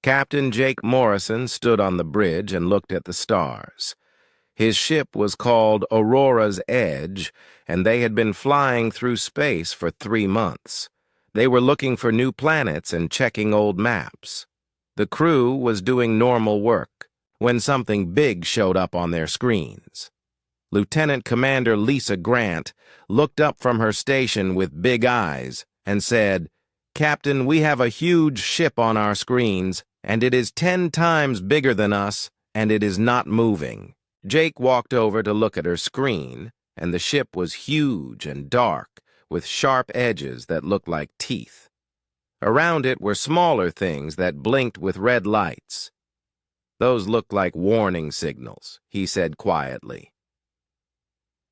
Captain Jake Morrison stood on the bridge and looked at the stars. His ship was called Aurora's Edge, and they had been flying through space for 3 months. They were looking for new planets and checking old maps. The crew was doing normal work when something big showed up on their screens. Lieutenant Commander Lisa Grant looked up from her station with big eyes and said, "Captain, we have a huge ship on our screens, and it is 10 times bigger than us, and it is not moving." Jake walked over to look at her screen, and the ship was huge and dark, with sharp edges that looked like teeth. Around it were smaller things that blinked with red lights. "Those look like warning signals," he said quietly.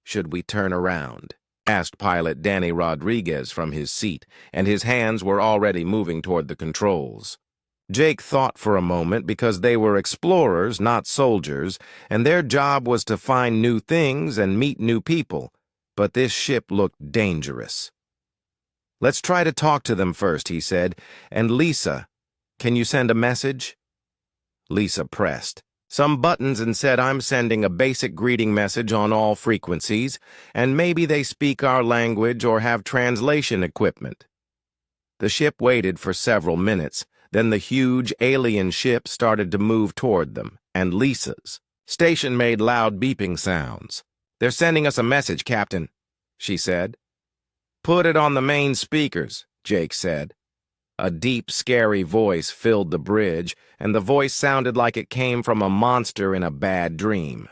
"Should we turn around?" asked pilot Danny Rodriguez from his seat, and his hands were already moving toward the controls. Jake thought for a moment because they were explorers, not soldiers, and their job was to find new things and meet new people, but this ship looked dangerous. "Let's try to talk to them first," he said, "and Lisa, can you send a message?" Lisa pressed some buttons and said, "I'm sending a basic greeting message on all frequencies, and maybe they speak our language or have translation equipment." The ship waited for several minutes. Then the huge alien ship started to move toward them, and Lisa's station made loud beeping sounds. "They're sending us a message, Captain," she said. "Put it on the main speakers," Jake said. A deep, scary voice filled the bridge, and the voice sounded like it came from a monster in a bad dream.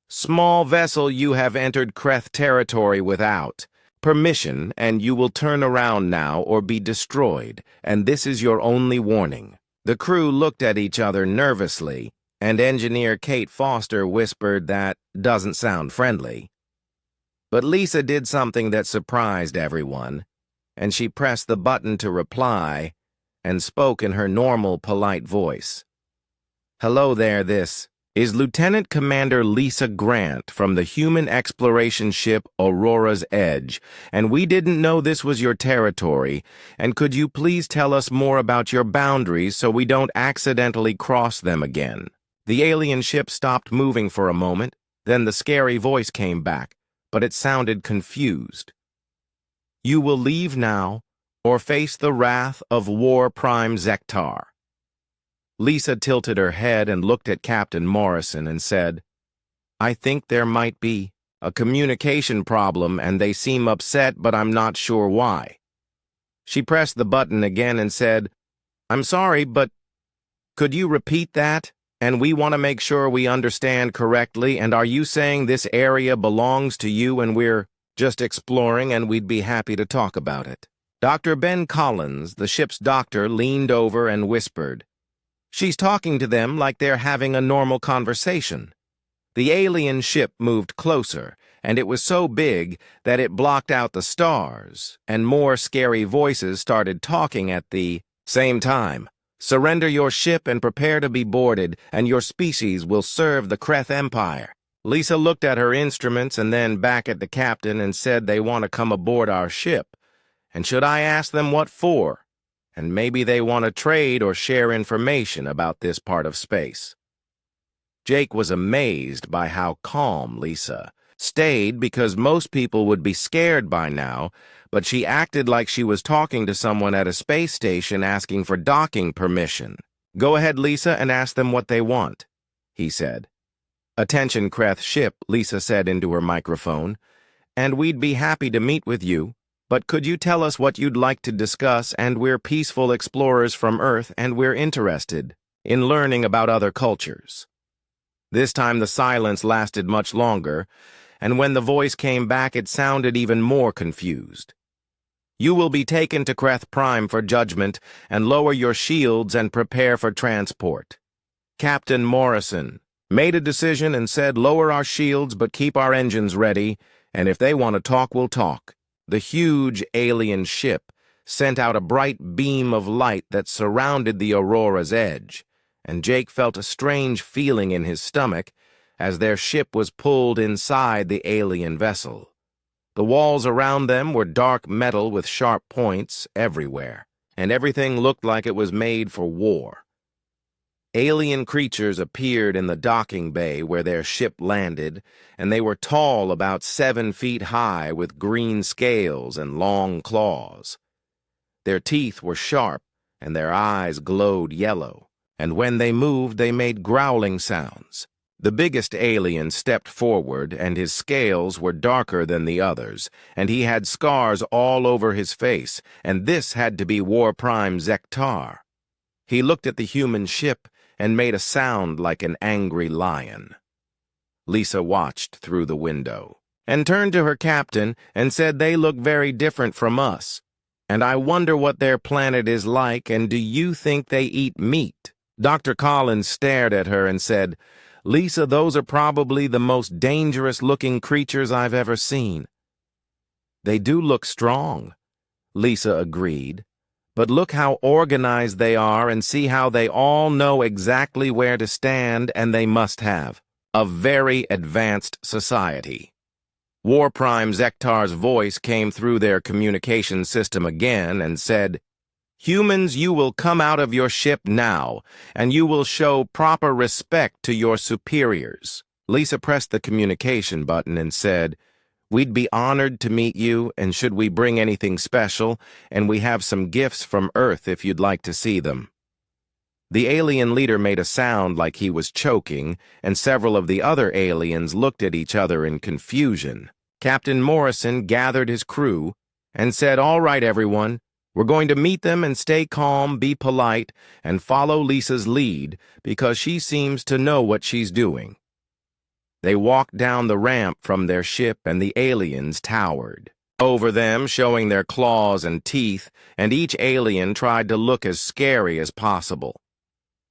"Small vessel, you have entered Kreth territory without permission, and you will turn around now or be destroyed, and this is your only warning." The crew looked at each other nervously, and engineer Kate Foster whispered, "That doesn't sound friendly." But Lisa did something that surprised everyone, and she pressed the button to reply and spoke in her normal, polite voice. "Hello there, this is Lieutenant Commander Lisa Grant from the human exploration ship Aurora's Edge, and we didn't know this was your territory, and could you please tell us more about your boundaries so we don't accidentally cross them again?" The alien ship stopped moving for a moment, then the scary voice came back, but it sounded confused. "You will leave now, or face the wrath of War Prime Zektar." Lisa tilted her head and looked at Captain Morrison and said, "I think there might be a communication problem and they seem upset, but I'm not sure why." She pressed the button again and said, "I'm sorry, but could you repeat that? And we want to make sure we understand correctly, and are you saying this area belongs to you and we're just exploring and we'd be happy to talk about it?" Dr. Ben Collins, the ship's doctor, leaned over and whispered, "She's talking to them like they're having a normal conversation." The alien ship moved closer, and it was so big that it blocked out the stars, and more scary voices started talking at the same time. "Surrender your ship and prepare to be boarded, and your species will serve the Kreth Empire." Lisa looked at her instruments and then back at the captain and said, "They want to come aboard our ship. And should I ask them what for? And maybe they want to trade or share information about this part of space." Jake was amazed by how calm Lisa stayed, because most people would be scared by now, but she acted like she was talking to someone at a space station asking for docking permission. "Go ahead, Lisa, and ask them what they want," he said. "Attention, Kreth ship," Lisa said into her microphone, "and we'd be happy to meet with you. But could you tell us what you'd like to discuss? And we're peaceful explorers from Earth, and we're interested in learning about other cultures." This time the silence lasted much longer, and when the voice came back it sounded even more confused. "You will be taken to Kreth Prime for judgment, and lower your shields and prepare for transport." Captain Morrison made a decision and said, "Lower our shields but keep our engines ready, and if they want to talk, we'll talk." The huge alien ship sent out a bright beam of light that surrounded the Aurora's Edge, and Jake felt a strange feeling in his stomach as their ship was pulled inside the alien vessel. The walls around them were dark metal with sharp points everywhere, and everything looked like it was made for war. Alien creatures appeared in the docking bay where their ship landed, and they were tall, about 7 feet high, with green scales and long claws. Their teeth were sharp, and their eyes glowed yellow, and when they moved they made growling sounds. The biggest alien stepped forward, and his scales were darker than the others, and he had scars all over his face, and this had to be War Prime Zektar. He looked at the human ship and made a sound like an angry lion. Lisa watched through the window and turned to her captain and said, "They look very different from us, and I wonder what their planet is like, and do you think they eat meat?" Dr. Collins stared at her and said, "Lisa, those are probably the most dangerous-looking creatures I've ever seen." "They do look strong," Lisa agreed. "But look how organized they are, and see how they all know exactly where to stand, and they must have a very advanced society." War Prime Zektar's voice came through their communication system again and said, "Humans, you will come out of your ship now, and you will show proper respect to your superiors." Lisa pressed the communication button and said, "We'd be honored to meet you, and should we bring anything special, and we have some gifts from Earth if you'd like to see them." The alien leader made a sound like he was choking, and several of the other aliens looked at each other in confusion. Captain Morrison gathered his crew and said, "All right, everyone, we're going to meet them and stay calm, be polite, and follow Lisa's lead, because she seems to know what she's doing." They walked down the ramp from their ship, and the aliens towered over them, showing their claws and teeth, and each alien tried to look as scary as possible.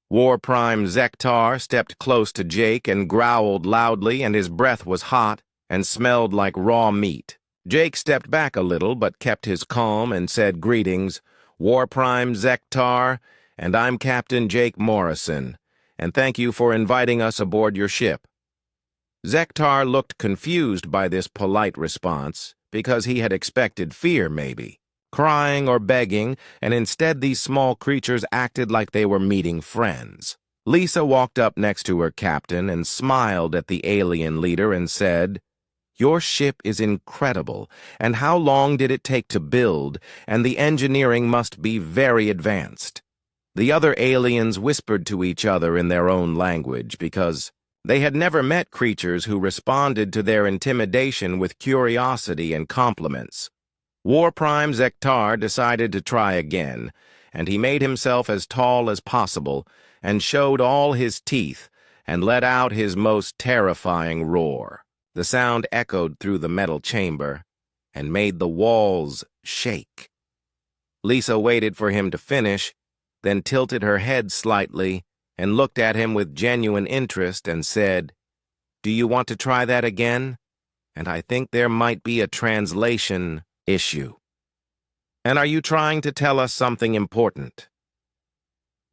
War Prime Zektar stepped close to Jake and growled loudly, and his breath was hot and smelled like raw meat. Jake stepped back a little, but kept his calm and said, "Greetings, War Prime Zektar, and I'm Captain Jake Morrison, and thank you for inviting us aboard your ship." Zektar looked confused by this polite response, because he had expected fear, maybe, crying or begging, and instead these small creatures acted like they were meeting friends. Lisa walked up next to her captain and smiled at the alien leader and said, "Your ship is incredible, and how long did it take to build, and the engineering must be very advanced." The other aliens whispered to each other in their own language, because they had never met creatures who responded to their intimidation with curiosity and compliments. War Prime Zektar decided to try again, and he made himself as tall as possible and showed all his teeth and let out his most terrifying roar. The sound echoed through the metal chamber and made the walls shake. Lisa waited for him to finish, then tilted her head slightly and looked at him with genuine interest and said, "Do you want to try that again? And I think there might be a translation issue. And are you trying to tell us something important?"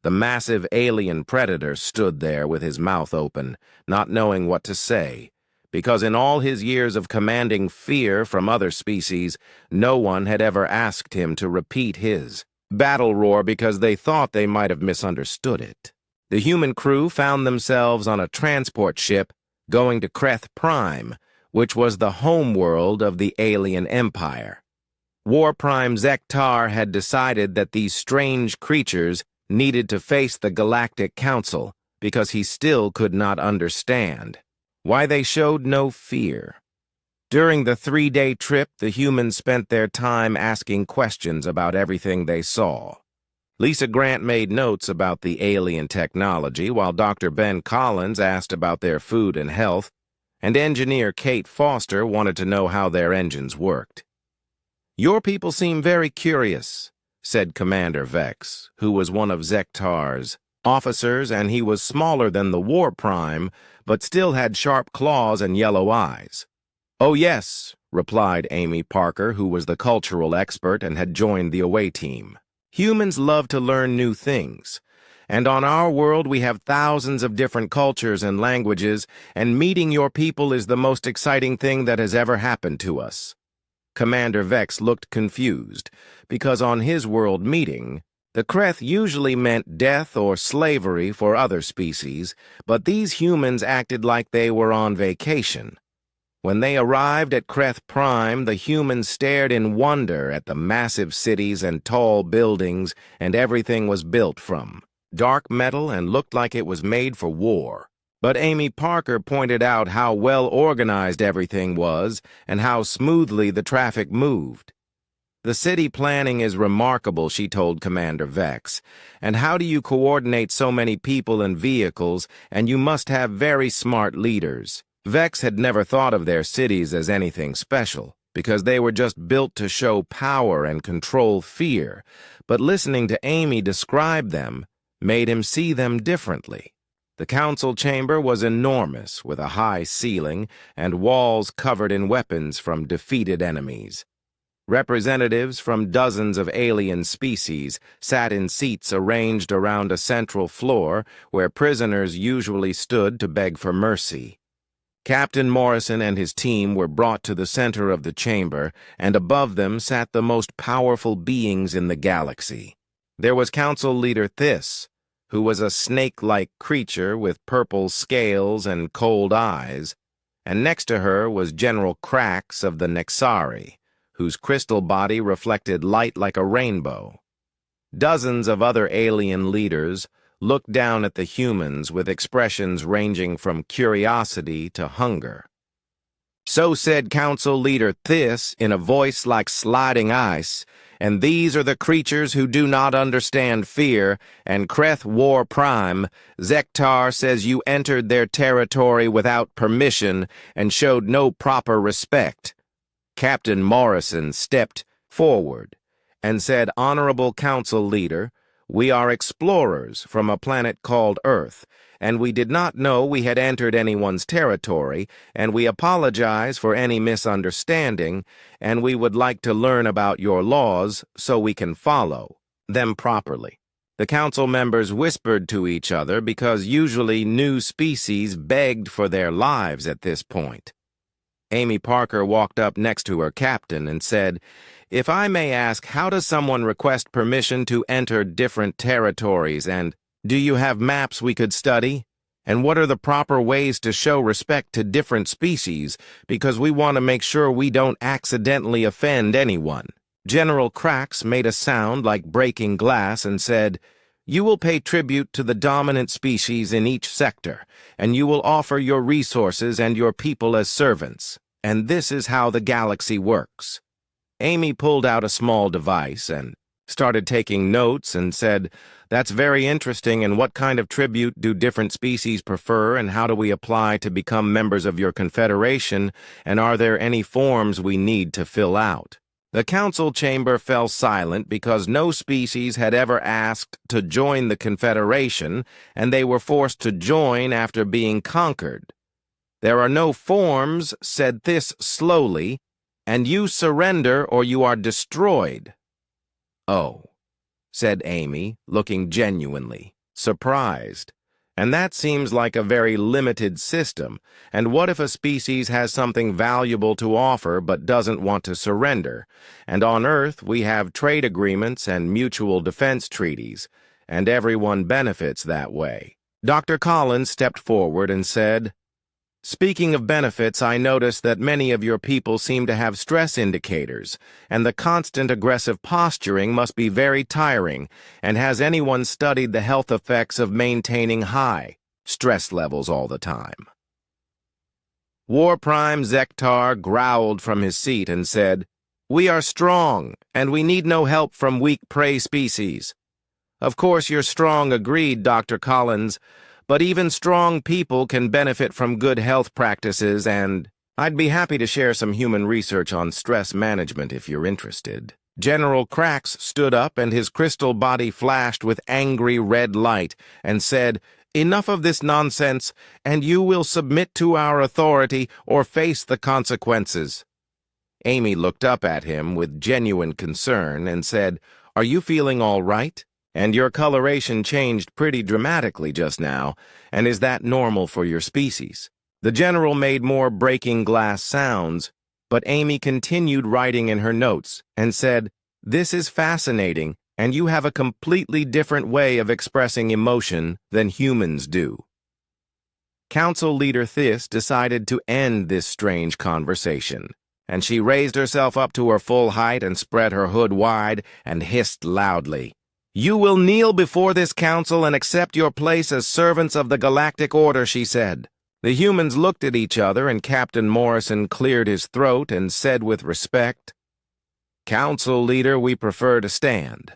The massive alien predator stood there with his mouth open, not knowing what to say, because in all his years of commanding fear from other species, no one had ever asked him to repeat his battle roar because they thought they might have misunderstood it. The human crew found themselves on a transport ship going to Kreth Prime, which was the homeworld of the alien empire. War Prime Zektar had decided that these strange creatures needed to face the Galactic Council because he still could not understand why they showed no fear. During the 3-day trip, the humans spent their time asking questions about everything they saw. Lisa Grant made notes about the alien technology, while Dr. Ben Collins asked about their food and health, and engineer Kate Foster wanted to know how their engines worked. "Your people seem very curious," said Commander Vex, who was one of Zektar's officers, and he was smaller than the War Prime, but still had sharp claws and yellow eyes. "Oh, yes," replied Amy Parker, who was the cultural expert and had joined the away team. "Humans love to learn new things, and on our world we have thousands of different cultures and languages, and meeting your people is the most exciting thing that has ever happened to us." Commander Vex looked confused, because on his world meeting, The Kreth usually meant death or slavery for other species, but these humans acted like they were on vacation. When they arrived at Kreth Prime, the humans stared in wonder at the massive cities and tall buildings, and everything was built from dark metal and looked like it was made for war. But Amy Parker pointed out how well organized everything was and how smoothly the traffic moved. The city planning is remarkable, she told Commander Vex. And how do you coordinate so many people and vehicles, and you must have very smart leaders. Vex had never thought of their cities as anything special, because they were just built to show power and control fear, but listening to Amy describe them made him see them differently. The council chamber was enormous, with a high ceiling and walls covered in weapons from defeated enemies. Representatives from dozens of alien species sat in seats arranged around a central floor where prisoners usually stood to beg for mercy. Captain Morrison and his team were brought to the center of the chamber, and above them sat the most powerful beings in the galaxy. There was Council Leader Thys, who was a snake-like creature with purple scales and cold eyes, and next to her was General Krax of the Nexari, whose crystal body reflected light like a rainbow. Dozens of other alien leaders looked down at the humans with expressions ranging from curiosity to hunger. So said Council Leader Thys in a voice like sliding ice, and these are the creatures who do not understand fear, and Kreth War Prime, Zektar says you entered their territory without permission and showed no proper respect. Captain Morrison stepped forward and said, Honorable Council Leader, we are explorers from a planet called Earth, and we did not know we had entered anyone's territory, and we apologize for any misunderstanding, and we would like to learn about your laws so we can follow them properly. The council members whispered to each other because usually new species begged for their lives at this point. Amy Parker walked up next to her captain and said, If I may ask, how does someone request permission to enter different territories, and do you have maps we could study? And what are the proper ways to show respect to different species, because we want to make sure we don't accidentally offend anyone? General Krax made a sound like breaking glass and said, You will pay tribute to the dominant species in each sector, and you will offer your resources and your people as servants. And this is how the galaxy works. Amy pulled out a small device and started taking notes and said, That's very interesting, and what kind of tribute do different species prefer, and how do we apply to become members of your confederation, and are there any forms we need to fill out? The council chamber fell silent because no species had ever asked to join the confederation, and they were forced to join after being conquered. There are no forms, said Thys slowly, and you surrender or you are destroyed. Oh, said Amy, looking genuinely surprised. And that seems like a very limited system. And what if a species has something valuable to offer but doesn't want to surrender? And on Earth we have trade agreements and mutual defense treaties, and everyone benefits that way. Dr. Collins stepped forward and said, Speaking of benefits, I noticed that many of your people seem to have stress indicators, and the constant aggressive posturing must be very tiring. And has anyone studied the health effects of maintaining high stress levels all the time? War Prime Zektar growled from his seat and said, We are strong, and we need no help from weak prey species. Of course you're strong, agreed Dr. Collins, but even strong people can benefit from good health practices, and I'd be happy to share some human research on stress management if you're interested. General Krax stood up, and his crystal body flashed with angry red light, and said, Enough of this nonsense, and you will submit to our authority or face the consequences. Amy looked up at him with genuine concern and said, Are you feeling all right? And your coloration changed pretty dramatically just now, and is that normal for your species? The general made more breaking glass sounds, but Amy continued writing in her notes and said, This is fascinating, and you have a completely different way of expressing emotion than humans do." Council Leader Thys decided to end this strange conversation, and she raised herself up to her full height and spread her hood wide and hissed loudly. "You will kneel before this council and accept your place as servants of the Galactic Order," she said. The humans looked at each other, and Captain Morrison cleared his throat and said with respect, "Council Leader, we prefer to stand.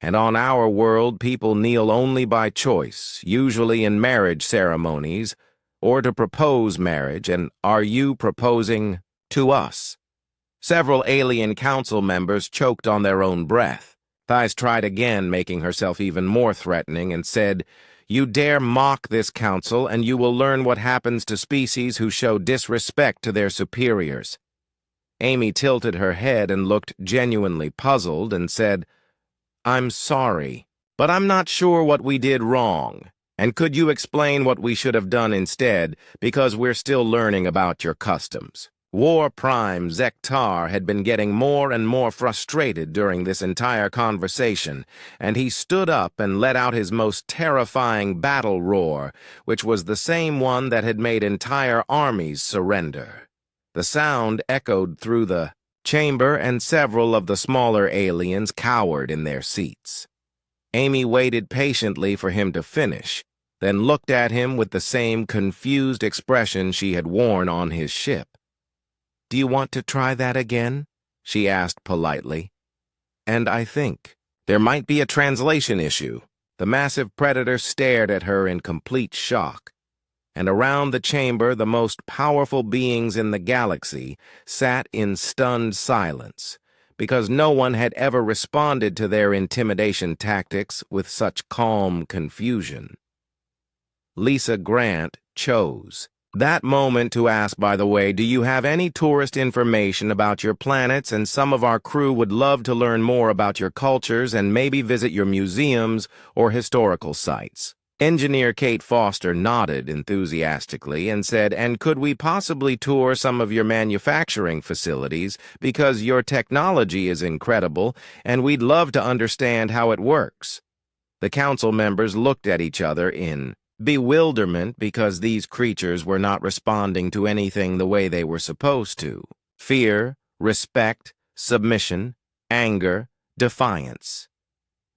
And on our world, people kneel only by choice, usually in marriage ceremonies, or to propose marriage, and are you proposing to us?" Several alien council members choked on their own breath. Thys tried again, making herself even more threatening, and said, "You dare mock this council, and you will learn what happens to species who show disrespect to their superiors." Amy tilted her head and looked genuinely puzzled and said, "I'm sorry, but I'm not sure what we did wrong. And could you explain what we should have done instead, because we're still learning about your customs?" War Prime Zektar had been getting more and more frustrated during this entire conversation, and he stood up and let out his most terrifying battle roar, which was the same one that had made entire armies surrender. The sound echoed through the chamber, and several of the smaller aliens cowered in their seats. Amy waited patiently for him to finish, then looked at him with the same confused expression she had worn on his ship. "Do you want to try that again?" she asked politely. "And I think there might be a translation issue." The massive predator stared at her in complete shock, and around the chamber the most powerful beings in the galaxy sat in stunned silence, because no one had ever responded to their intimidation tactics with such calm confusion. Lisa Grant chose that moment to ask, "By the way, do you have any tourist information about your planets? And some of our crew would love to learn more about your cultures and maybe visit your museums or historical sites." Engineer Kate Foster nodded enthusiastically and said, "And could we possibly tour some of your manufacturing facilities, because your technology is incredible, and we'd love to understand how it works." The council members looked at each other in bewilderment, because these creatures were not responding to anything the way they were supposed to. Fear, respect, submission, anger, defiance.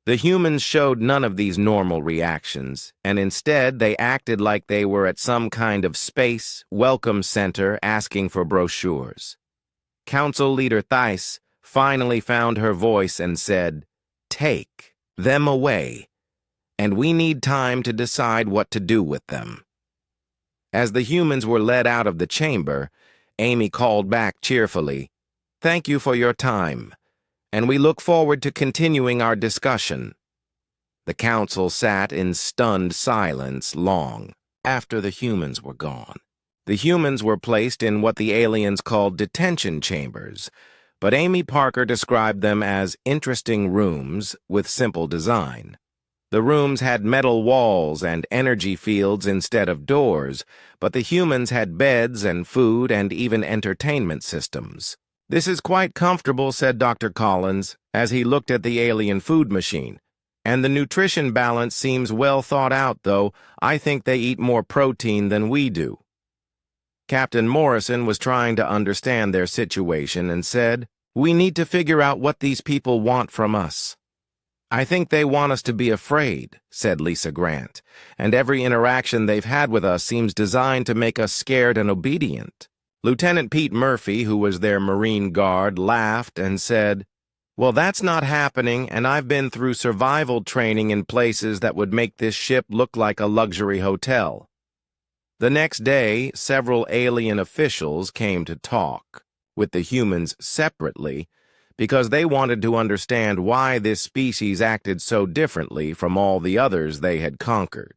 The humans showed none of these normal reactions, and instead they acted like they were at some kind of space welcome center asking for brochures. Council Leader Thys finally found her voice and said, "Take them away, and we need time to decide what to do with them." As the humans were led out of the chamber, Amy called back cheerfully, "Thank you for your time, and we look forward to continuing our discussion." The council sat in stunned silence long after the humans were gone. The humans were placed in what the aliens called detention chambers, but Amy Parker described them as interesting rooms with simple design. The rooms had metal walls and energy fields instead of doors, but the humans had beds and food and even entertainment systems. "This is quite comfortable," said Dr. Collins, as he looked at the alien food machine. "And the nutrition balance seems well thought out, though I think they eat more protein than we do." Captain Morrison was trying to understand their situation and said, "We need to figure out what these people want from us." "I think they want us to be afraid," said Lisa Grant, "and every interaction they've had with us seems designed to make us scared and obedient." Lieutenant Pete Murphy, who was their Marine guard, laughed and said, "Well, that's not happening, and I've been through survival training in places that would make this ship look like a luxury hotel." The next day, several alien officials came to talk with the humans separately, because they wanted to understand why this species acted so differently from all the others they had conquered.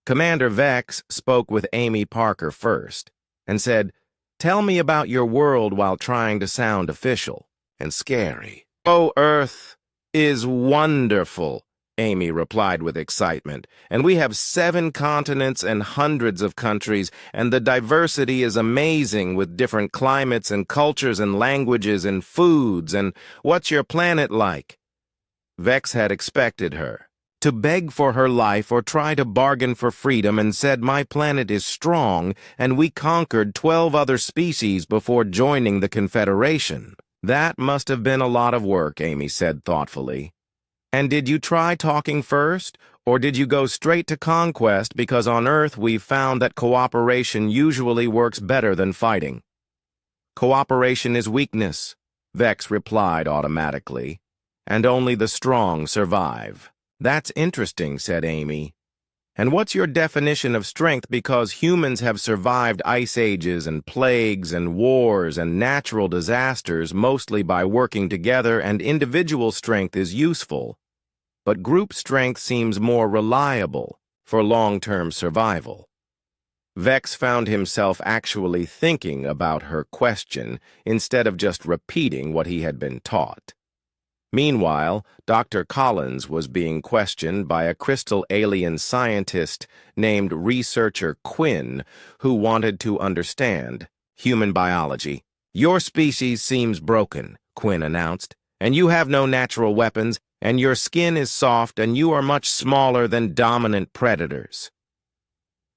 Commander Vex spoke with Amy Parker first and said, "Tell me about your world," while trying to sound official and scary. "Oh, Earth is wonderful," Amy replied with excitement, "and we have 7 continents and hundreds of countries, and the diversity is amazing with different climates and cultures and languages and foods. And what's your planet like?" Vex had expected her to beg for her life or try to bargain for freedom, and said, "My planet is strong, and we conquered 12 other species before joining the Confederation." "That must have been a lot of work," Amy said thoughtfully. "And did you try talking first, or did you go straight to conquest, because on Earth we've found that cooperation usually works better than fighting?" "Cooperation is weakness," Vex replied automatically, "and only the strong survive." "That's interesting," said Amy. "And what's your definition of strength? Because humans have survived ice ages and plagues and wars and natural disasters mostly by working together, and individual strength is useful. But group strength seems more reliable for long-term survival." Vex found himself actually thinking about her question instead of just repeating what he had been taught. Meanwhile, Dr. Collins was being questioned by a crystal alien scientist named Researcher Quinn, who wanted to understand human biology. "Your species seems broken," Quinn announced, "and you have no natural weapons, and your skin is soft, and you are much smaller than dominant predators."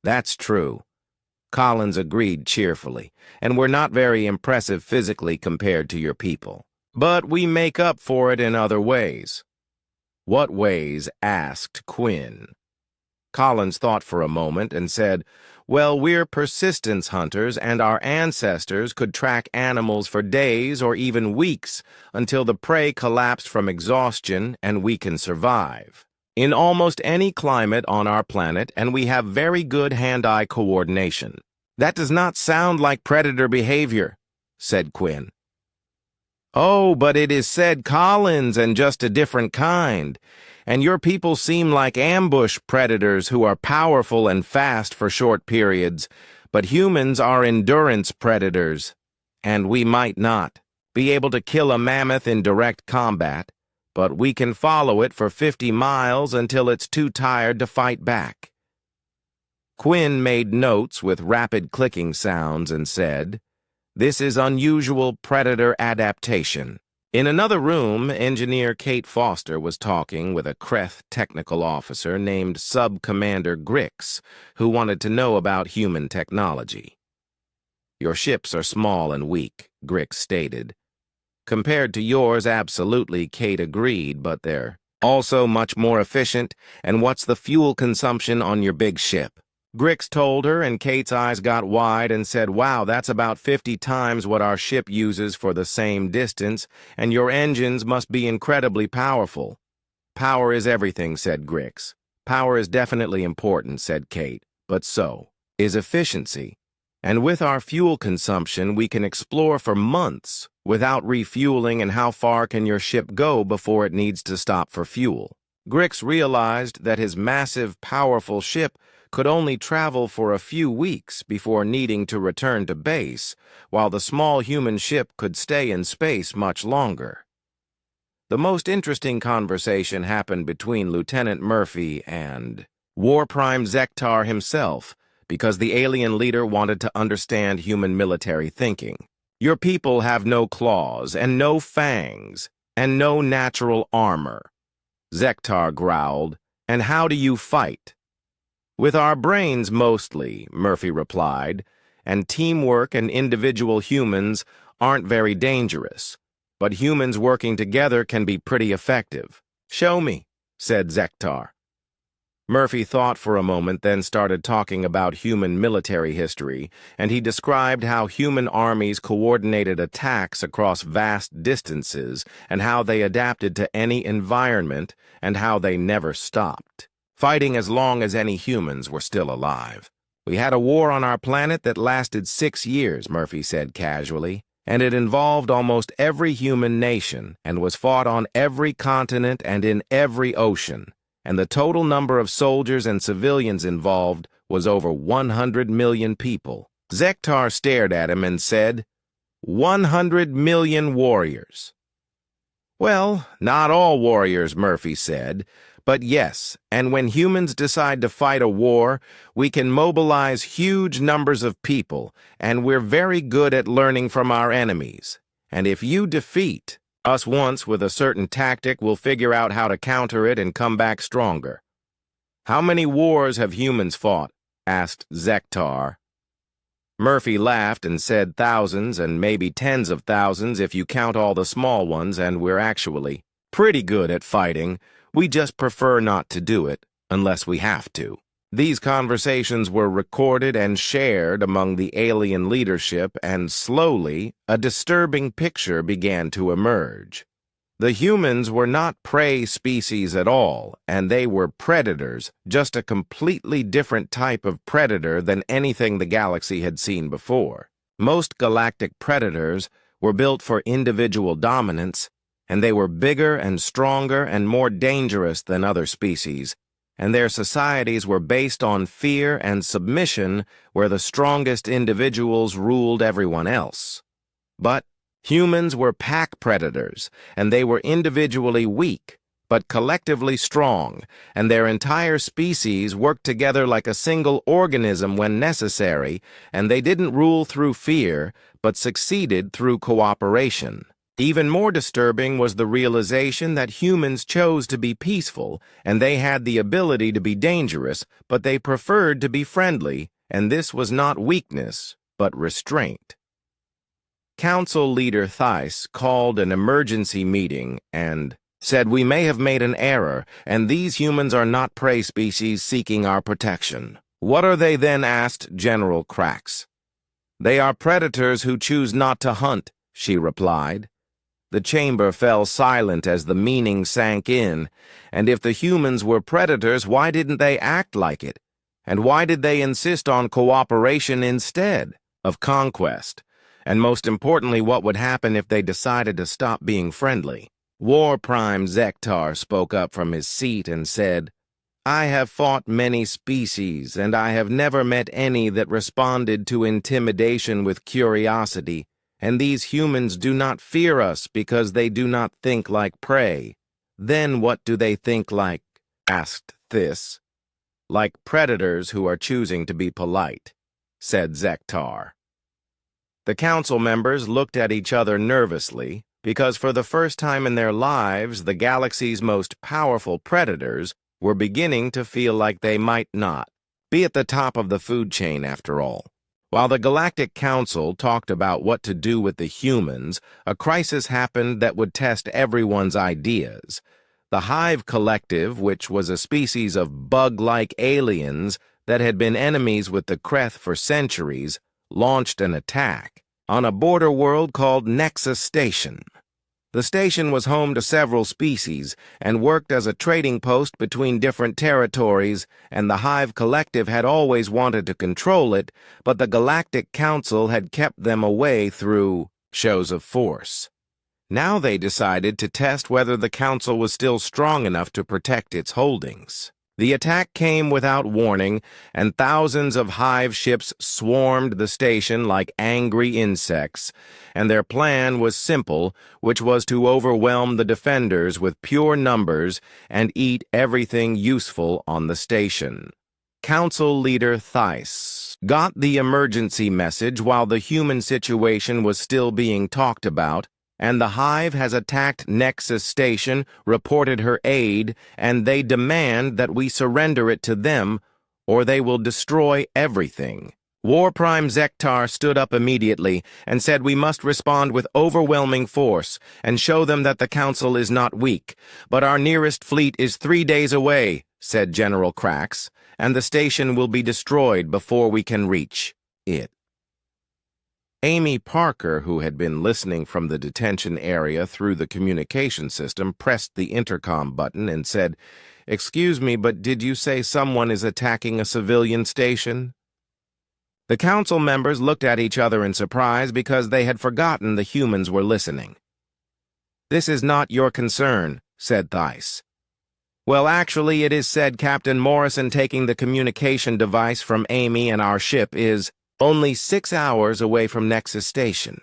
"That's true," Collins agreed cheerfully, "and we're not very impressive physically compared to your people. But we make up for it in other ways." "What ways?" asked Quinn. Collins thought for a moment and said, "Well, we're persistence hunters, and our ancestors could track animals for days or even weeks until the prey collapsed from exhaustion, and we can survive in almost any climate on our planet, and we have very good hand-eye coordination." "That does not sound like predator behavior," said Quinn. "Oh, but it is," said Collins, "and just a different kind. And your people seem like ambush predators who are powerful and fast for short periods, but humans are endurance predators, and we might not be able to kill a mammoth in direct combat, but we can follow it for 50 miles until it's too tired to fight back." Quinn made notes with rapid clicking sounds and said, "This is unusual predator adaptation." In another room, Engineer Kate Foster was talking with a Kreth technical officer named Sub-Commander Grix, who wanted to know about human technology. "Your ships are small and weak," Grix stated. "Compared to yours, absolutely," Kate agreed, "but they're also much more efficient. And what's the fuel consumption on your big ship?" Grix told her, and Kate's eyes got wide and said, "Wow, that's about 50 times what our ship uses for the same distance, and your engines must be incredibly powerful." "Power is everything," said Grix. "Power is definitely important," said Kate, "but so is efficiency. And with our fuel consumption, we can explore for months without refueling, and how far can your ship go before it needs to stop for fuel?" Grix realized that his massive, powerful ship could only travel for a few weeks before needing to return to base, while the small human ship could stay in space much longer. The most interesting conversation happened between Lieutenant Murphy and War Prime Zektar himself, because the alien leader wanted to understand human military thinking. "Your people have no claws and no fangs and no natural armor," Zektar growled. "And how do you fight?" "With our brains mostly," Murphy replied, "and teamwork and individual humans aren't very dangerous, but humans working together can be pretty effective." "Show me," said Zektar. Murphy thought for a moment, then started talking about human military history, and he described how human armies coordinated attacks across vast distances, and how they adapted to any environment, and how they never stopped fighting as long as any humans were still alive. "We had a war on our planet that lasted 6 years," Murphy said casually, "and it involved almost every human nation and was fought on every continent and in every ocean, and the total number of soldiers and civilians involved was over 100 million people." Zektar stared at him and said, 100 million warriors." "Well, not all warriors," Murphy said, "but yes, and when humans decide to fight a war, we can mobilize huge numbers of people, and we're very good at learning from our enemies. And if you defeat Us once with a certain tactic will figure out how to counter it and come back stronger. How many wars have humans fought? Asked Zektar. Murphy laughed and said thousands and maybe tens of thousands if you count all the small ones, and we're actually pretty good at fighting. We just prefer not to do it unless we have to. These conversations were recorded and shared among the alien leadership, and slowly a disturbing picture began to emerge. The humans were not prey species at all, and they were predators, just a completely different type of predator than anything the galaxy had seen before. Most galactic predators were built for individual dominance, and they were bigger and stronger and more dangerous than other species, and their societies were based on fear and submission, where the strongest individuals ruled everyone else. But humans were pack predators, and they were individually weak, but collectively strong, and their entire species worked together like a single organism when necessary, and they didn't rule through fear, but succeeded through cooperation. Even more disturbing was the realization that humans chose to be peaceful, and they had the ability to be dangerous, but they preferred to be friendly, and this was not weakness, but restraint. Council leader Theiss called an emergency meeting and said, "We may have made an error, and these humans are not prey species seeking our protection." "What are they then?" asked General Krax. "They are predators who choose not to hunt," she replied. The chamber fell silent as the meaning sank in, and if the humans were predators, why didn't they act like it? And why did they insist on cooperation instead of conquest? And most importantly, what would happen if they decided to stop being friendly? War Prime Zektar spoke up from his seat and said, "I have fought many species, and I have never met any that responded to intimidation with curiosity, and these humans do not fear us because they do not think like prey." "Then what do they think like?" asked Theiss. "Like predators who are choosing to be polite," said Zektar. The council members looked at each other nervously, because for the first time in their lives, the galaxy's most powerful predators were beginning to feel like they might not be at the top of the food chain after all. While the Galactic Council talked about what to do with the humans, a crisis happened that would test everyone's ideas. The Hive Collective, which was a species of bug-like aliens that had been enemies with the Kreth for centuries, launched an attack on a border world called Nexus Station. The station was home to several species and worked as a trading post between different territories, and the Hive Collective had always wanted to control it, but the Galactic Council had kept them away through shows of force. Now they decided to test whether the Council was still strong enough to protect its holdings. The attack came without warning, and thousands of Hive ships swarmed the station like angry insects, and their plan was simple, which was to overwhelm the defenders with pure numbers and eat everything useful on the station. Council leader Theiss got the emergency message while the human situation was still being talked about, and the Hive has attacked Nexus Station, reported her aid, and they demand that we surrender it to them, or they will destroy everything. War Prime Zektar stood up immediately and said we must respond with overwhelming force and show them that the Council is not weak. "But our nearest fleet is 3 days away," said General Krax, "and the station will be destroyed before we can reach it." Amy Parker, who had been listening from the detention area through the communication system, pressed the intercom button and said, "Excuse me, but did you say someone is attacking a civilian station?" The council members looked at each other in surprise because they had forgotten the humans were listening. "This is not your concern," said Theiss. "Well, actually, it is," said Captain Morrison, taking the communication device from Amy, "and our ship is only 6 hours away from Nexus Station,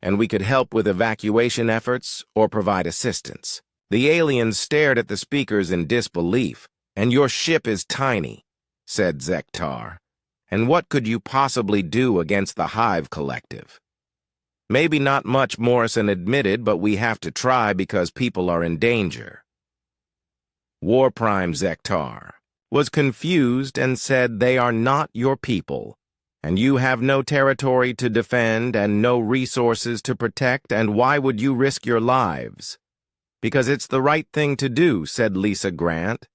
and we could help with evacuation efforts or provide assistance." The aliens stared at the speakers in disbelief. "And your ship is tiny," said Zektar. "And what could you possibly do against the Hive Collective?" Maybe not much, Morrison admitted, but we have to try because people are in danger. War Prime Zektar was confused and said they are not your people, and you have no territory to defend and no resources to protect, and why would you risk your lives? Because it's the right thing to do, said Lisa Grant.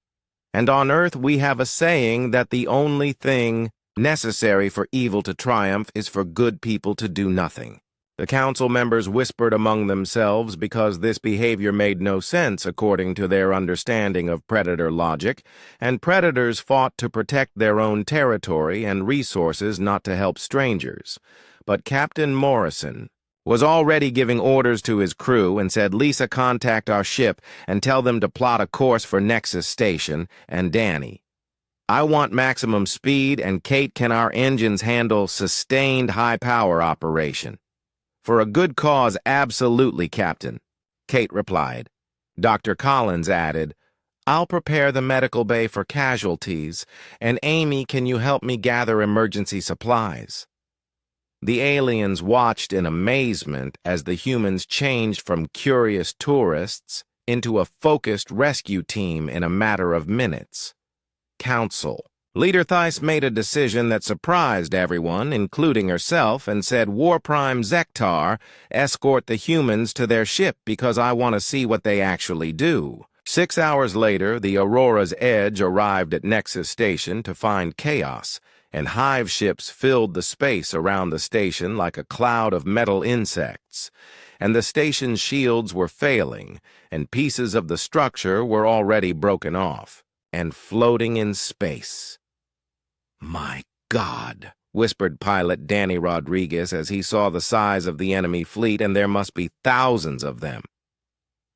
And on Earth we have a saying that the only thing necessary for evil to triumph is for good people to do nothing. The council members whispered among themselves because this behavior made no sense according to their understanding of predator logic, and predators fought to protect their own territory and resources, not to help strangers. But Captain Morrison was already giving orders to his crew and said, Lisa, contact our ship and tell them to plot a course for Nexus Station, and Danny, I want maximum speed, and Kate, can our engines handle sustained high-power operation? For a good cause, absolutely, Captain, Kate replied. Dr. Collins added, I'll prepare the medical bay for casualties, and Amy, can you help me gather emergency supplies? The aliens watched in amazement as the humans changed from curious tourists into a focused rescue team in a matter of minutes. Council. Leader Theiss made a decision that surprised everyone, including herself, and said, War Prime Zektar, escort the humans to their ship because I want to see what they actually do. 6 hours later, the Aurora's Edge arrived at Nexus Station to find chaos, and hive ships filled the space around the station like a cloud of metal insects. And the station's shields were failing, and pieces of the structure were already broken off and floating in space. My God, whispered pilot Danny Rodriguez as he saw the size of the enemy fleet, and there must be thousands of them.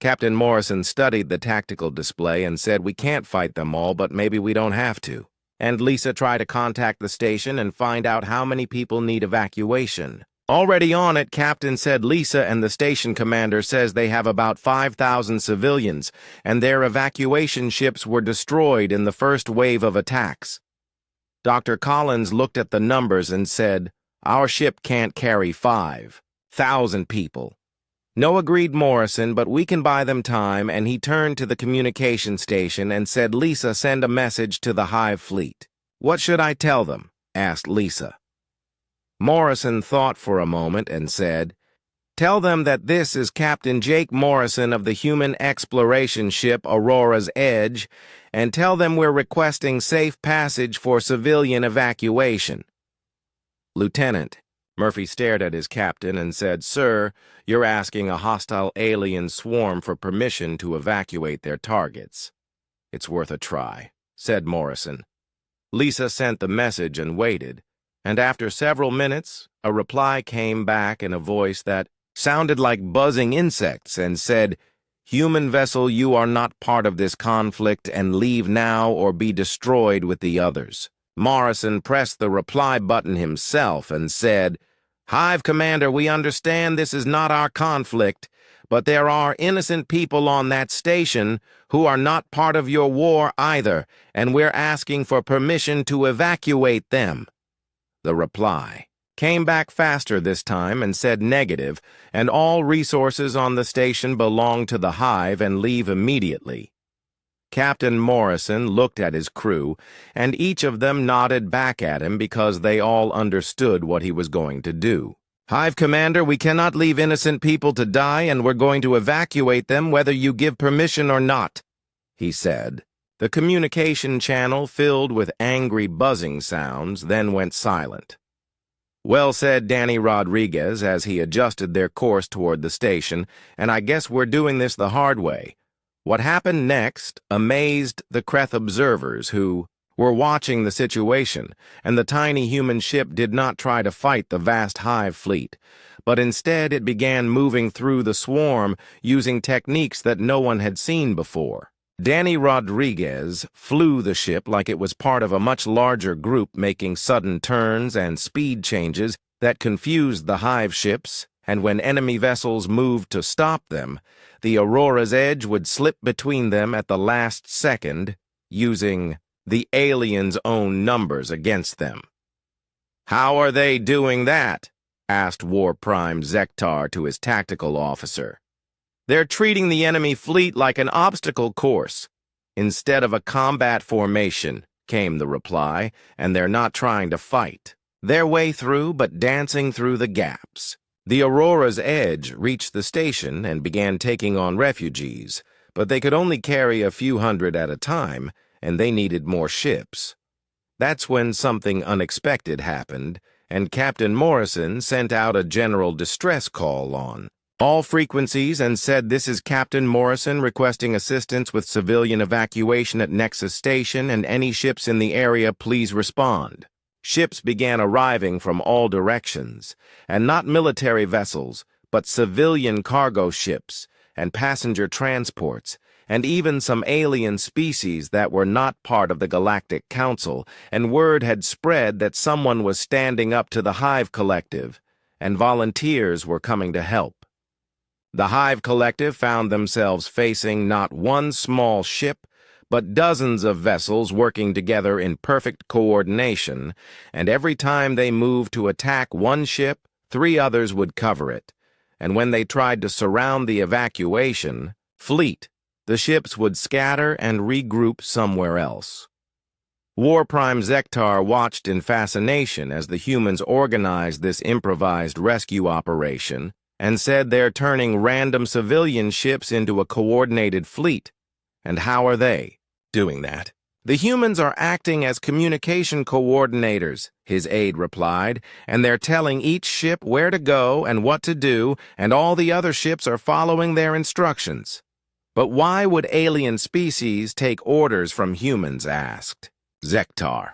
Captain Morrison studied the tactical display and said, we can't fight them all, but maybe we don't have to. And Lisa, try to contact the station and find out how many people need evacuation. Already on it, Captain said, Lisa, and the station commander says they have about 5,000 civilians, and their evacuation ships were destroyed in the first wave of attacks. Dr. Collins looked at the numbers and said, our ship can't carry 5,000 people. No, agreed Morrison, but we can buy them time, and he turned to the communication station and said, Lisa, send a message to the Hive fleet. What should I tell them? Asked Lisa. Morrison thought for a moment and said, tell them that this is Captain Jake Morrison of the human exploration ship Aurora's Edge, and tell them we're requesting safe passage for civilian evacuation. Lieutenant, Murphy stared at his captain and said, Sir, you're asking a hostile alien swarm for permission to evacuate their targets. It's worth a try, said Morrison. Lisa sent the message and waited, and after several minutes, a reply came back in a voice that sounded like buzzing insects and said, Human vessel, you are not part of this conflict and leave now or be destroyed with the others. Morrison pressed the reply button himself and said, Hive Commander, we understand this is not our conflict, but there are innocent people on that station who are not part of your war either, and we're asking for permission to evacuate them. The reply came back faster this time and said negative, and all resources on the station belong to the Hive and leave immediately. Captain Morrison looked at his crew, and each of them nodded back at him because they all understood what he was going to do. Hive Commander, we cannot leave innocent people to die, and we're going to evacuate them whether you give permission or not, he said. The communication channel filled with angry buzzing sounds, then went silent. Well said, Danny Rodriguez, as he adjusted their course toward the station, and I guess we're doing this the hard way. What happened next amazed the Kreth observers who were watching the situation, and the tiny human ship did not try to fight the vast Hive fleet, but instead it began moving through the swarm using techniques that no one had seen before. Danny Rodriguez flew the ship like it was part of a much larger group, making sudden turns and speed changes that confused the Hive ships, and when enemy vessels moved to stop them, the Aurora's Edge would slip between them at the last second, using the aliens' own numbers against them. How are they doing that? asked War Prime Zektar to his tactical officer. They're treating the enemy fleet like an obstacle course instead of a combat formation, came the reply, and they're not trying to fight. Their way through, but dancing through the gaps. The Aurora's Edge reached the station and began taking on refugees, but they could only carry a few hundred at a time, and they needed more ships. That's when something unexpected happened, and Captain Morrison sent out a general distress call on all frequencies and said, "This is Captain Morrison requesting assistance with civilian evacuation at Nexus Station, and any ships in the area, please respond." Ships began arriving from all directions, and not military vessels, but civilian cargo ships and passenger transports, and even some alien species that were not part of the Galactic Council, and word had spread that someone was standing up to the Hive Collective, and volunteers were coming to help. The Hive Collective found themselves facing not one small ship, but dozens of vessels working together in perfect coordination, and every time they moved to attack one ship, 3 others would cover it. And when they tried to surround the evacuation fleet, the ships would scatter and regroup somewhere else. War Prime Zektar watched in fascination as the humans organized this improvised rescue operation, and said they're turning random civilian ships into a coordinated fleet. And how are they doing that? The humans are acting as communication coordinators, his aide replied, and they're telling each ship where to go and what to do, and all the other ships are following their instructions. But why would alien species take orders from humans? Asked Zektar.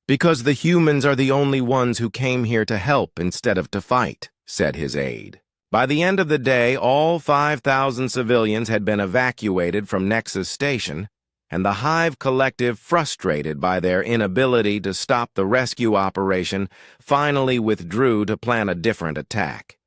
Because the humans are the only ones who came here to help instead of to fight, said his aide. By the end of the day, all 5,000 civilians had been evacuated from Nexus Station, and the Hive Collective, frustrated by their inability to stop the rescue operation, finally withdrew to plan a different attack.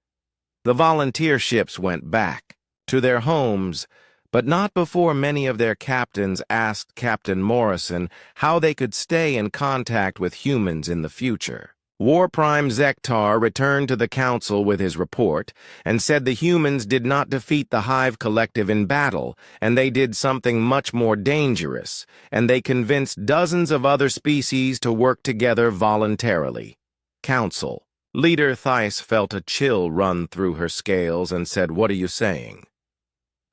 The volunteer ships went back to their homes, but not before many of their captains asked Captain Morrison how they could stay in contact with humans in the future. War Prime Zektar returned to the Council with his report and said the humans did not defeat the Hive Collective in battle, and they did something much more dangerous, and they convinced dozens of other species to work together voluntarily. Council. Leader Theiss felt a chill run through her scales and said, "What are you saying?"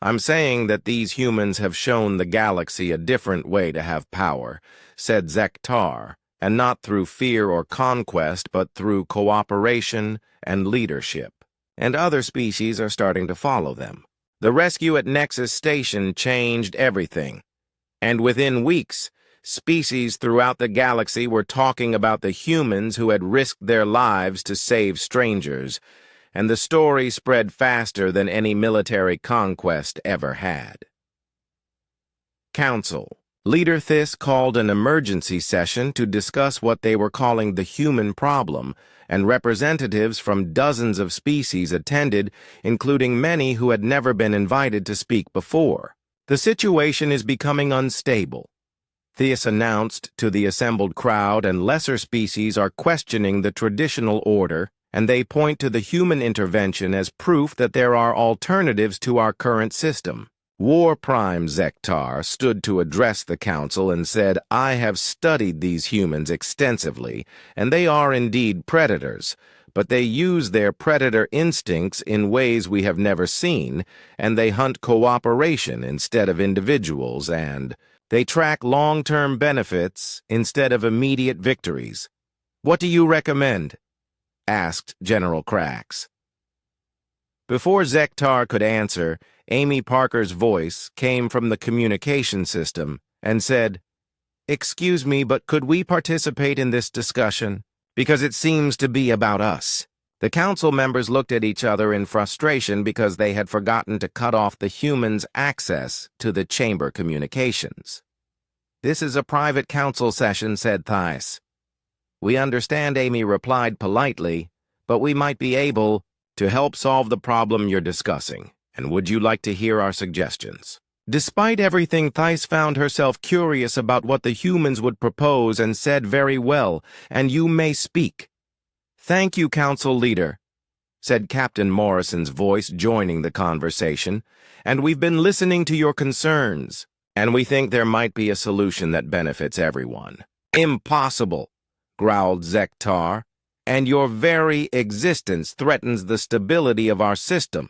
"I'm saying that these humans have shown the galaxy a different way to have power," said Zektar, "and not through fear or conquest, but through cooperation and leadership. And other species are starting to follow them. The rescue at Nexus Station changed everything. And within weeks, species throughout the galaxy were talking about the humans who had risked their lives to save strangers, and the story spread faster than any military conquest ever had." Council. Leader Theiss called an emergency session to discuss what they were calling the human problem, and representatives from dozens of species attended, including many who had never been invited to speak before. "The situation is becoming unstable," Theiss announced to the assembled crowd, "and lesser species are questioning the traditional order, and they point to the human intervention as proof that there are alternatives to our current system." War Prime Zektar stood to address the council and said, "I have studied these humans extensively, and they are indeed predators, but they use their predator instincts in ways we have never seen, and they hunt cooperation instead of individuals, and they track long-term benefits instead of immediate victories. What do you recommend?" asked General Krax. Before Zektar could answer, Amy Parker's voice came from the communication system and said, "Excuse me, but could we participate in this discussion? Because it seems to be about us." The council members looked at each other in frustration because they had forgotten to cut off the humans' access to the chamber communications. "This is a private council session," said Theiss. "We understand," Amy replied politely, "but we might be able to help solve the problem you're discussing. And would you like to hear our suggestions?" Despite everything, Theiss found herself curious about what the humans would propose and said, "Very well, and you may speak." "Thank you, Council Leader," said Captain Morrison's voice, joining the conversation. "And we've been listening to your concerns, and we think there might be a solution that benefits everyone." "Impossible," growled Zektar, "and your very existence threatens the stability of our system."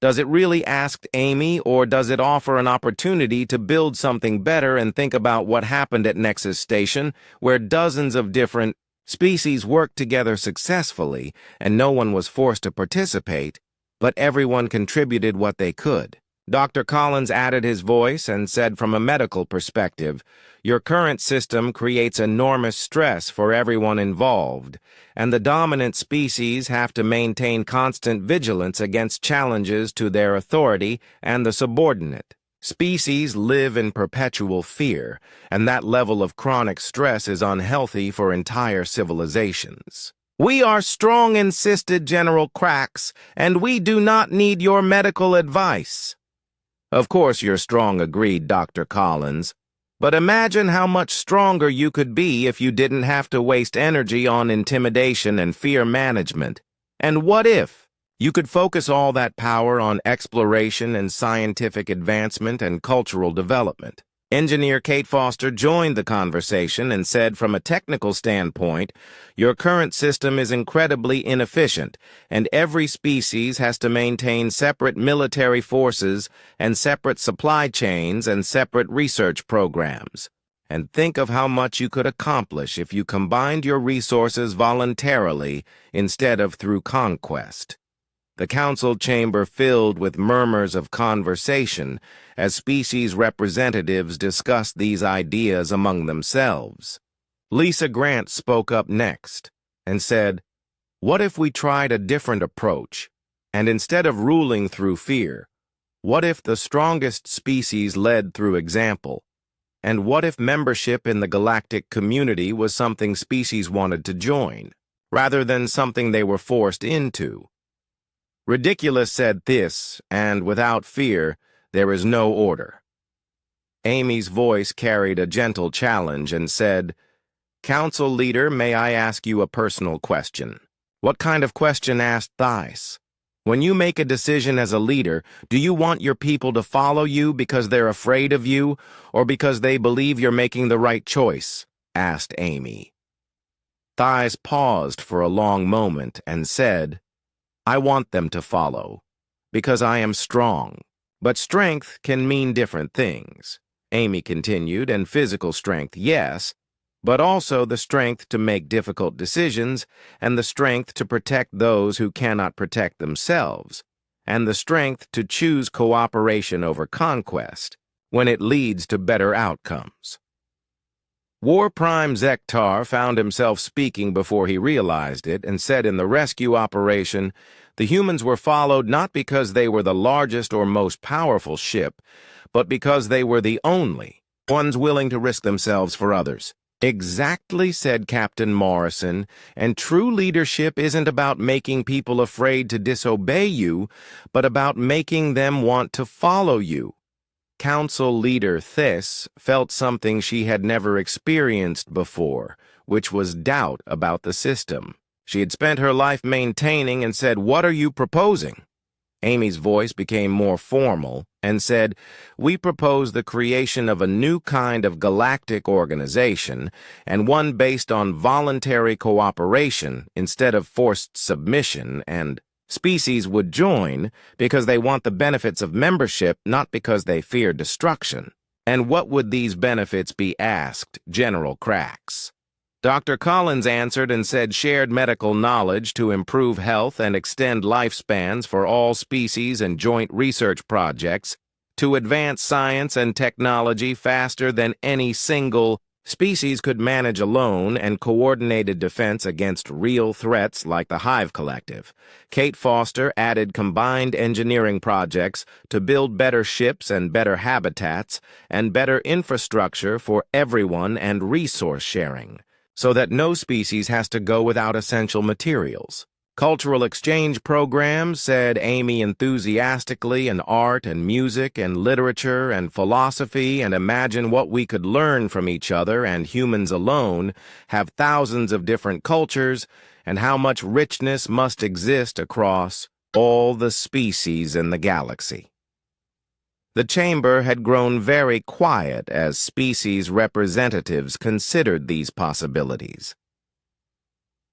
"Does it really?" asked Amy, "or does it offer an opportunity to build something better and think about what happened at Nexus Station, where dozens of different species worked together successfully, and no one was forced to participate, but everyone contributed what they could?" Dr. Collins added his voice and said, from a medical perspective, "Your current system creates enormous stress for everyone involved, and the dominant species have to maintain constant vigilance against challenges to their authority and the subordinate. Species live in perpetual fear, and that level of chronic stress is unhealthy for entire civilizations." "We are strong," insisted General Krax, "and we do not need your medical advice." "Of course you're strong," agreed Dr. Collins. "But imagine how much stronger you could be if you didn't have to waste energy on intimidation and fear management. And what if you could focus all that power on exploration and scientific advancement and cultural development?" Engineer Kate Foster joined the conversation and said, from a technical standpoint, "Your current system is incredibly inefficient, and every species has to maintain separate military forces and separate supply chains and separate research programs. And think of how much you could accomplish if you combined your resources voluntarily instead of through conquest." The council chamber filled with murmurs of conversation as species representatives discussed these ideas among themselves. Lisa Grant spoke up next and said, "What if we tried a different approach, and instead of ruling through fear, what if the strongest species led through example? And what if membership in the galactic community was something species wanted to join, rather than something they were forced into? Ridiculous," said this, "and without fear, there is no order." Amy's voice carried a gentle challenge and said, "Council Leader, may I ask you a personal question?" "What kind of question?" asked Thais. "When you make a decision as a leader, do you want your people to follow you because they're afraid of you, or because they believe you're making the right choice?" asked Amy. Thais paused for a long moment and said, "I want them to follow, because I am strong. But strength can mean different things," Amy continued, "and physical strength, yes, but also the strength to make difficult decisions, and the strength to protect those who cannot protect themselves, and the strength to choose cooperation over conquest when it leads to better outcomes." War Prime Zektar found himself speaking before he realized it and said, in the rescue operation, the humans were followed not because they were the largest or most powerful ship, but because they were the only ones willing to risk themselves for others. "Exactly," said Captain Morrison, "and true leadership isn't about making people afraid to disobey you, but about making them want to follow you." Council Leader Thess felt something she had never experienced before, which was doubt about the system. She had spent her life maintaining and said, "What are you proposing?" Amy's voice became more formal and said, "We propose the creation of a new kind of galactic organization, and one based on voluntary cooperation instead of forced submission, and species would join because they want the benefits of membership, not because they fear destruction." "And what would these benefits be?" asked General Krax. Dr. Collins answered and said, "Shared medical knowledge to improve health and extend lifespans for all species and joint research projects, to advance science and technology faster than any single species could manage alone, and coordinated defense against real threats like the Hive Collective." Kate Foster added combined engineering projects to build better ships and better habitats and better infrastructure for everyone and resource sharing, so that no species has to go without essential materials. Cultural exchange programs, said Amy enthusiastically, and art and music and literature and philosophy, and imagine what we could learn from each other and humans alone, have thousands of different cultures, and how much richness must exist across all the species in the galaxy. The chamber had grown very quiet as species representatives considered these possibilities.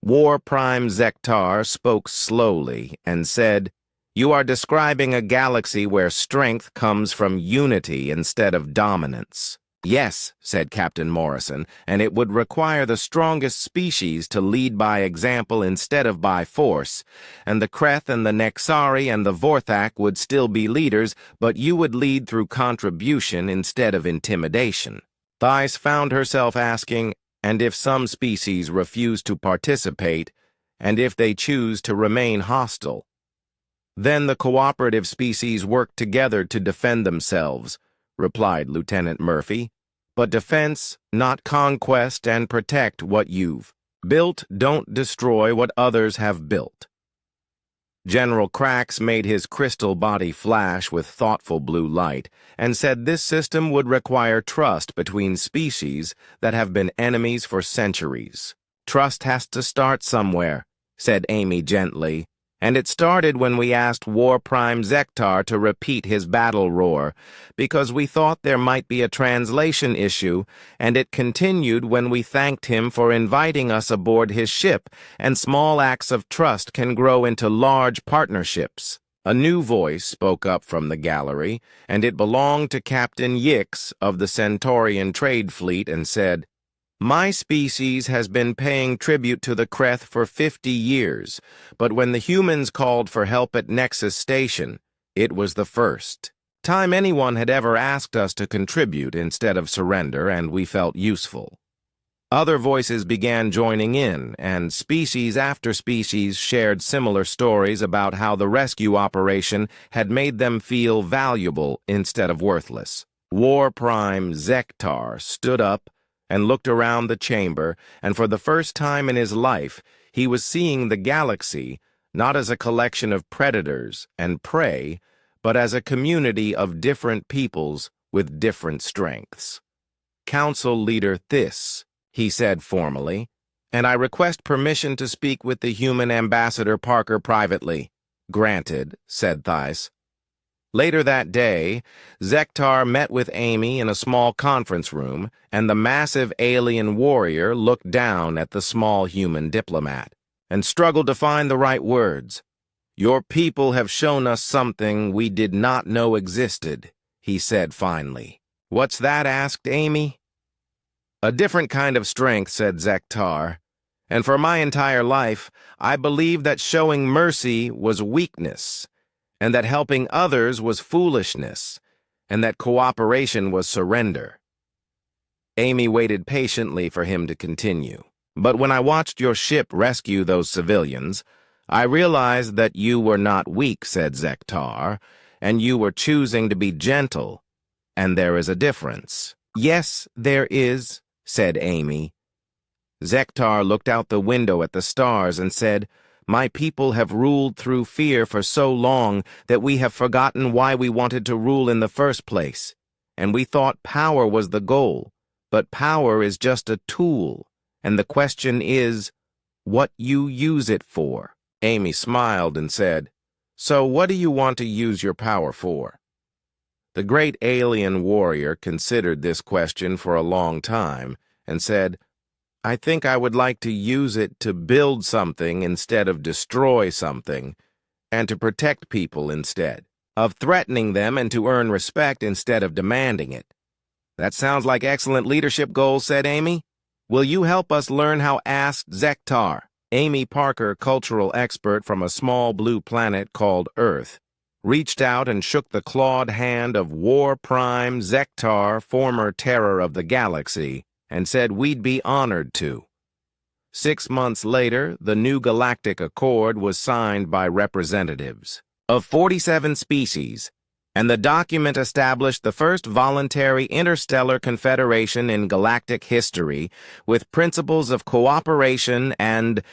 War Prime Zektar spoke slowly and said, "You are describing a galaxy where strength comes from unity instead of dominance." "Yes," said Captain Morrison, "and it would require the strongest species to lead by example instead of by force, and the Kreth and the Nexari and the Vorthak would still be leaders, but you would lead through contribution instead of intimidation." Thais found herself asking, and if some species refuse to participate, and if they choose to remain hostile. "Then the cooperative species work together to defend themselves," replied Lieutenant Murphy. "But defense, not conquest, and protect what you've built. Don't destroy what others have built." General Krax made his crystal body flash with thoughtful blue light and said this system would require trust between species that have been enemies for centuries. "Trust has to start somewhere," said Amy gently, "and it started when we asked War Prime Zektar to repeat his battle roar, because we thought there might be a translation issue, and it continued when we thanked him for inviting us aboard his ship, and small acts of trust can grow into large partnerships." A new voice spoke up from the gallery, and it belonged to Captain Yix of the Centaurian Trade Fleet and said, "My species has been paying tribute to the Kreth for 50 years, but when the humans called for help at Nexus Station, it was the first time anyone had ever asked us to contribute instead of surrender, and we felt useful." Other voices began joining in, and species after species shared similar stories about how the rescue operation had made them feel valuable instead of worthless. War Prime Zektar stood up and looked around the chamber, and for the first time in his life, he was seeing the galaxy not as a collection of predators and prey, but as a community of different peoples with different strengths. "Council Leader Thys," he said formally, "and I request permission to speak with the human Ambassador Parker privately." "Granted," said Thys. Later that day, Zektar met with Amy in a small conference room, and the massive alien warrior looked down at the small human diplomat and struggled to find the right words. "Your people have shown us something we did not know existed," he said finally. "What's that?" asked Amy. "A different kind of strength," said Zektar, "and for my entire life, I believed that showing mercy was weakness, and that helping others was foolishness, and that cooperation was surrender." Amy waited patiently for him to continue. "But when I watched your ship rescue those civilians, I realized that you were not weak," said Zektar, "and you were choosing to be gentle, and there is a difference." "Yes, there is," said Amy. Zektar looked out the window at the stars and said, "My people have ruled through fear for so long that we have forgotten why we wanted to rule in the first place, and we thought power was the goal, but power is just a tool, and the question is, what you use it for." Amy smiled and said, "So what do you want to use your power for?" The great alien warrior considered this question for a long time and said, "I think I would like to use it to build something instead of destroy something, and to protect people instead of threatening them, and to earn respect instead of demanding it." "That sounds like excellent leadership goals," said Amy. "Will you help us learn how?" asked Zektar. Amy Parker, cultural expert from a small blue planet called Earth, reached out and shook the clawed hand of War Prime Zektar, former terror of the galaxy, and said we'd be honored to. 6 months later, the new Galactic Accord was signed by representatives of 47 species, and the document established the first voluntary interstellar confederation in galactic history with principles of cooperation and